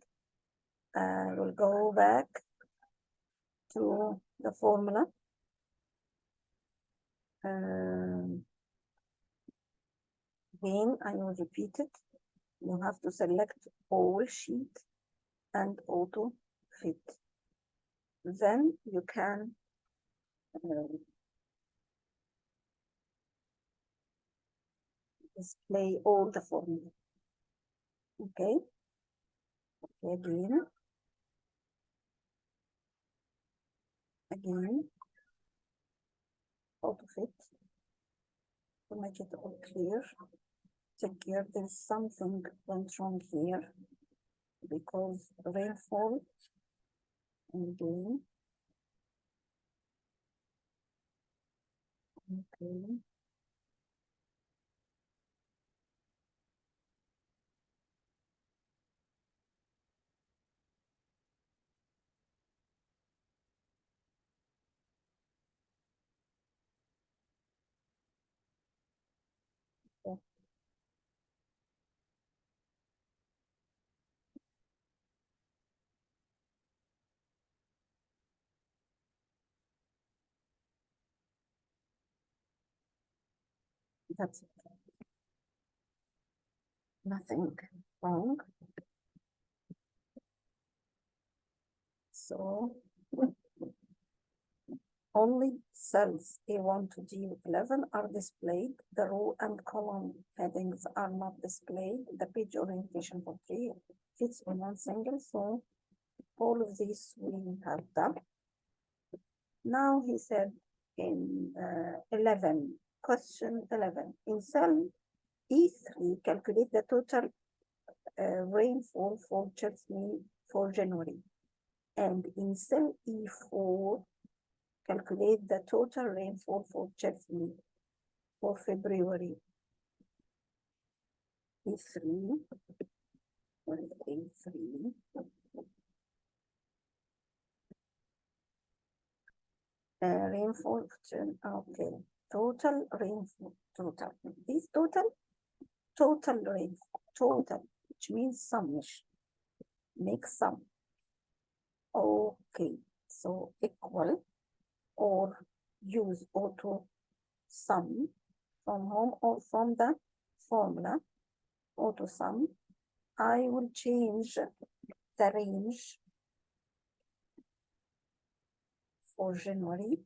I will go back to the formula. Again, I will repeat it. You have to select all sheet and auto fit. Then you can display all the formula. Okay. Again, auto fit to make it all clear. Check here, there's something went wrong here because rainfall again. Okay. Yeah. That's it. Nothing wrong. So only cells A1 to D11 are displayed. The row and column headings are not displayed. The page orientation portrait fits in one single. So all of these we have done. Now he said in 11, question 11, in cell E3, calculate the total rainfall for Chelsea for January. And in cell E4, calculate the total rainfall for Chelsea for February. E3, what is A3? Rainfall, okay, total rainfall, total. This total rainfall, total, which means summation. Make sum. Okay, so equal or use auto sum from home or from the formula auto sum. I will change the range for January.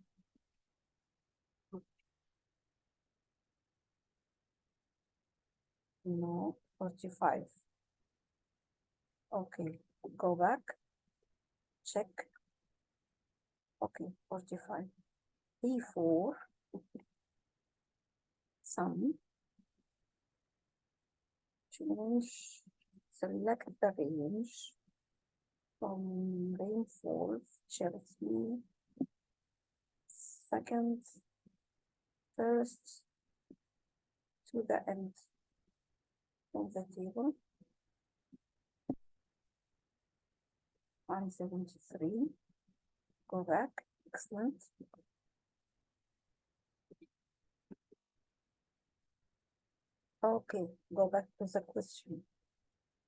No, 45. Okay, go back, check. Okay, 45. E4, sum, change, select the range. from rainfall, Chelsea, second, first to the end of the table, 173. Go back. Excellent. Okay, go back to the question.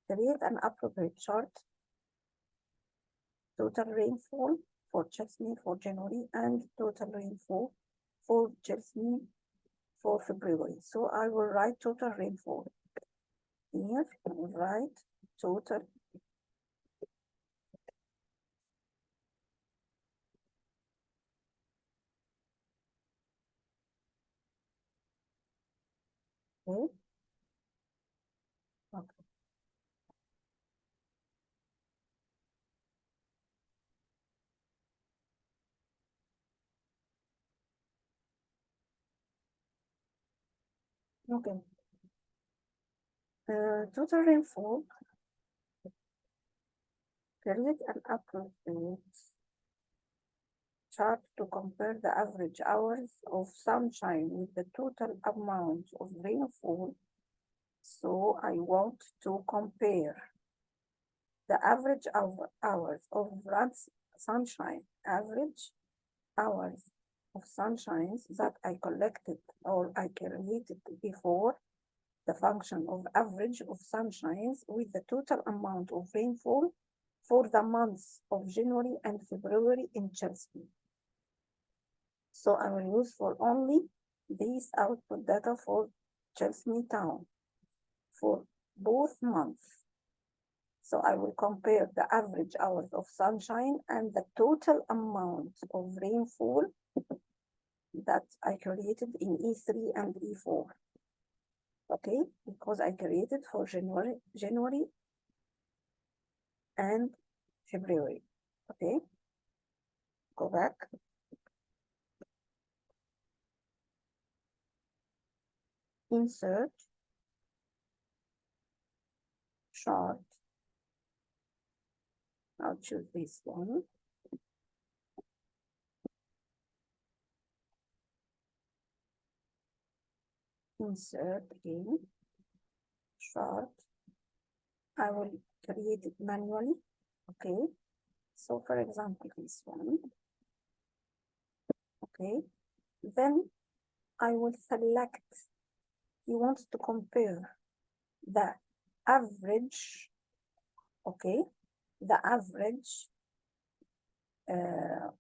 Create an appropriate chart. Total rainfall for Chelsea for January and total rainfall for Chelsea for February. So I will write total rainfall. Here, I will write total okay. Okay. Okay. Total rainfall, create an appropriate chart to compare the average hours of sunshine with the total amount of rainfall. So I want to compare the average hours of sunshine, average hours of sunshines that I collected or I created before the function of average of sunshines with the total amount of rainfall for the months of January and February in Chelsea. So I will use for only these output data for Chelsea town for both months. So I will compare the average hours of sunshine and the total amount of rainfall that I created in E3 and E4. Okay, because I created for January and February. Okay, go back. Insert chart. I'll choose this one. Insert again chart. I will create it manually. Okay, so for example, this one. Okay, then I will select. He wants to compare the average. Okay, the average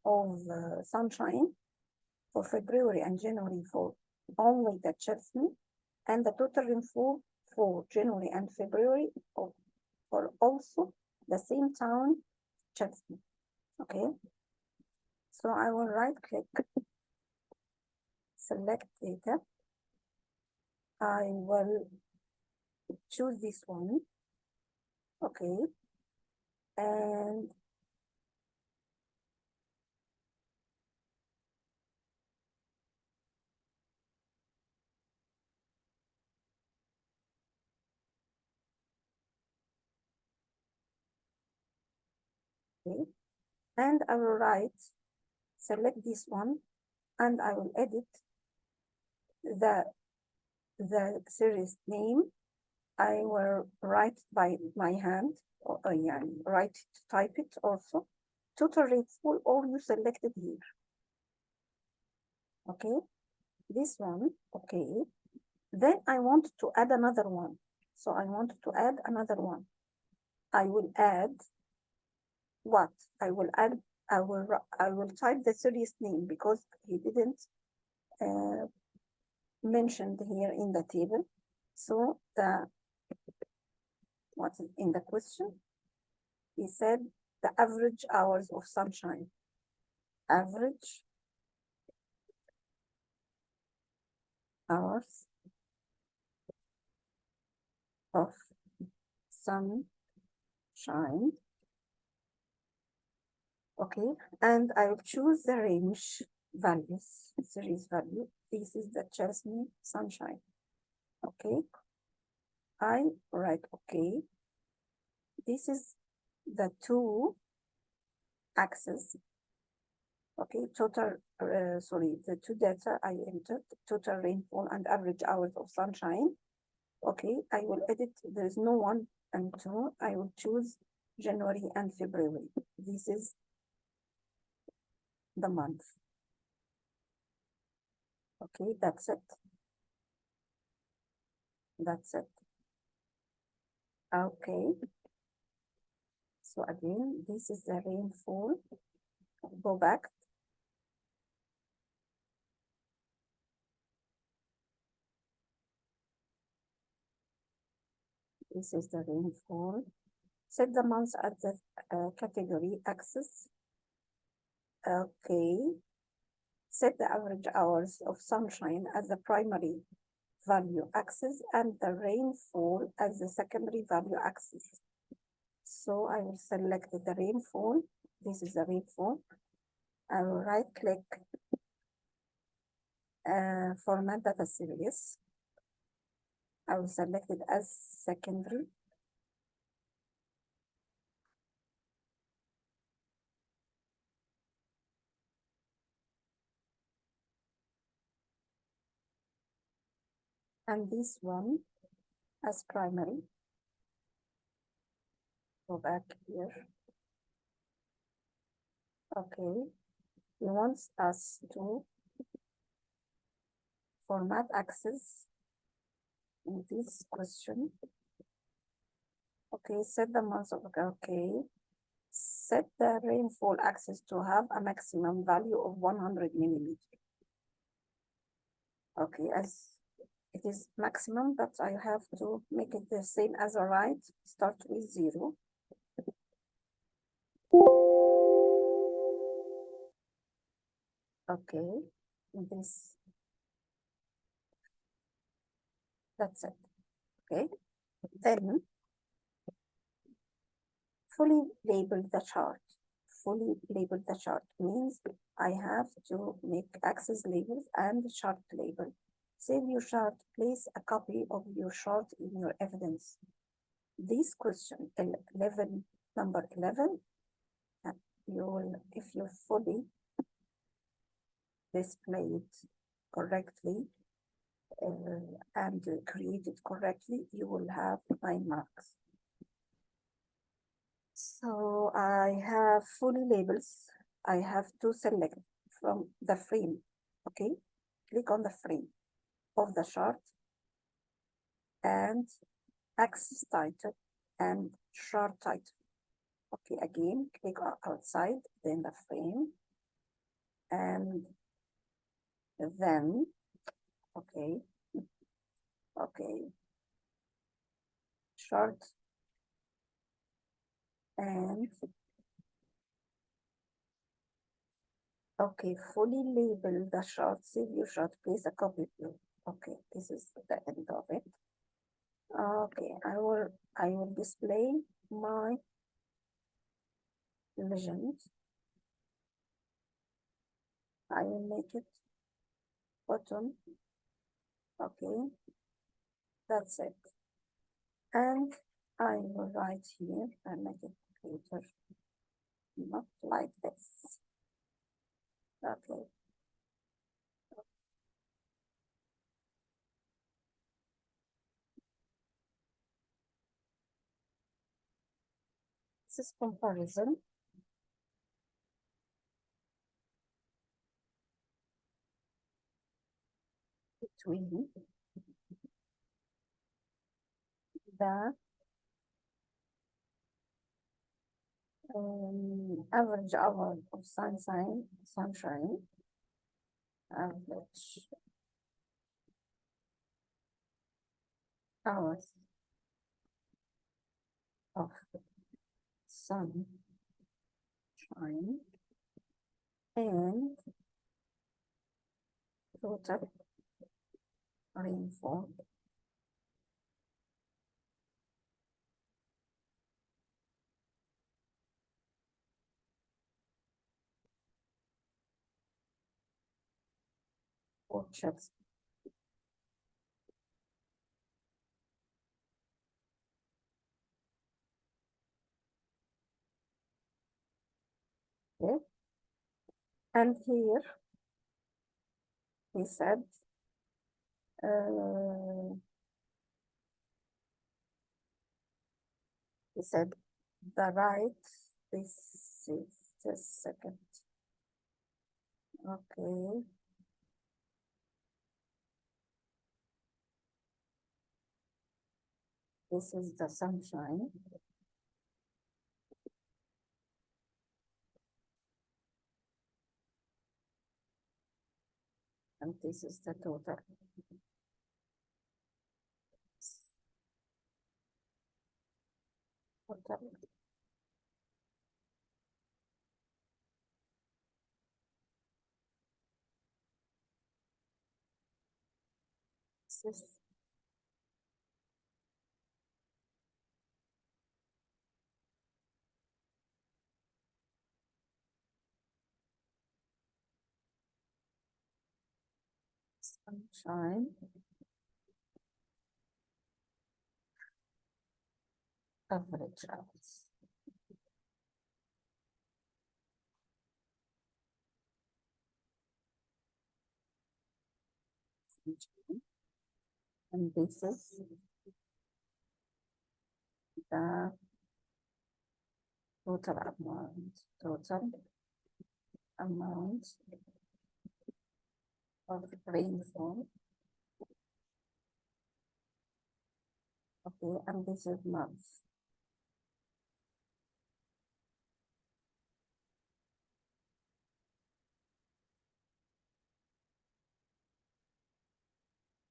of sunshine for February and January for only the Chelsea, and the total rainfall for January and February for also the same town, Chelsea. Okay, so I will right click, select data. I will choose this one. Okay, and okay, and I will select this one, and I will edit the series name. I will write by my hand, or type it also. Total rainfall, or you selected here. Okay, this one, okay. Then I want to add another one. So I want to add another one. I will add what? I will type the series name because he didn't mention here in the table. So what is in the question? He said the average hours of sunshine. Average hours of sunshine. Okay, and I will choose the range values, series value. This is the Chelsea sunshine. Okay, I write okay. This is the two axes. Okay, the two data I entered, total rainfall and average hours of sunshine. Okay, I will edit, there is no 1 and 2. I will choose January and February. This is the month. Okay, that's it. That's it. Okay. So again, this is the rainfall. Go back. This is the rainfall. Set the months at the category axis. Okay. Set the average hours of sunshine as the primary value axis and the rainfall as the secondary value axis. So I will select the rainfall. This is the rainfall. I will right click, format data series. I will select it as secondary. And this one as primary. Go back here. Okay. He wants us to format axis in this question. Okay, set the months of, okay. Set the rainfall axis to have a maximum value of 100 millimeters. Okay, as it is maximum, but I have to make it the same as a right, start with 0. Okay, this, that's it. Okay, then fully label the chart. Fully label the chart means I have to make axis labels and chart label. Save your chart, place a copy of your chart in your evidence. This question, number 11, you will, if you fully display it correctly and create it correctly, you will have 9 marks. So I have fully labels. I have to select from the frame. Okay, click on the frame of the chart and axis title and chart title. Okay, again, click outside, then the frame, and then, okay, chart, and, okay, fully label the chart, save your chart, place a copy. Okay, this is the end of it. Okay, I will display my legend. I will make it bottom. Okay, that's it. And I will write here and make it greater, not like this. Okay. This is comparison between the average hour of sunshine, average hours of sunshine and total rainfall orchards. Okay. And here he said, uh, the right, this is just a second. Okay. This is the sunshine. And this is the total. Total. This is sunshine. Average hours. And this is the total amount of rainfall. Okay, and this is months.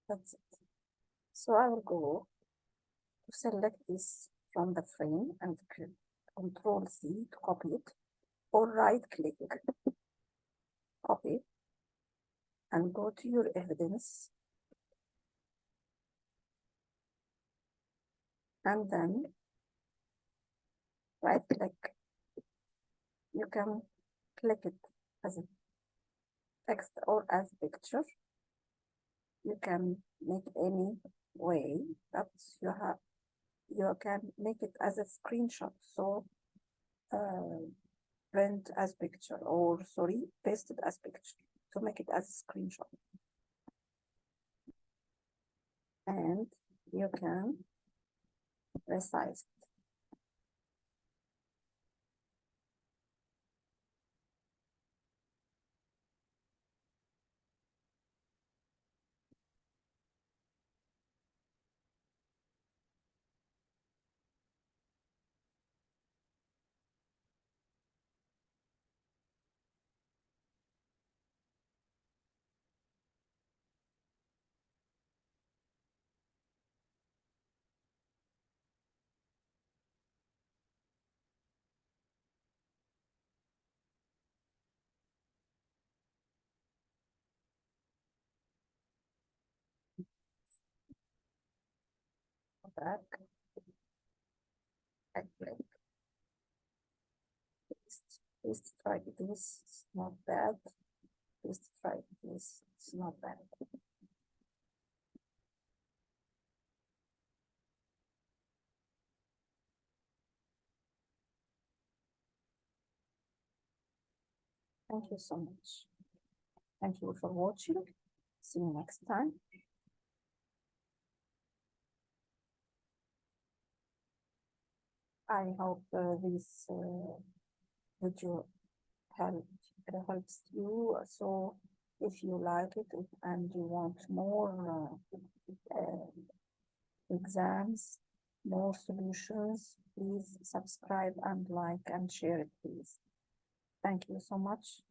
That's it. So I will go to select this from the frame and Control C to copy it, or right click, copy, and go to your evidence, and then right click. You can click it as a text or as picture. You can make any way that you can make it as a screenshot. So print as picture, or sorry, paste it as picture to make it as a screenshot. And you can resize it. Back, I click, paste, try this, it's not bad. Paste, try this, it's not bad. Thank you so much. Thank you for watching. See you next time. I hope this video helps you. So if you like it and you want more exams, more solutions, please subscribe and like and share it, please. Thank you so much.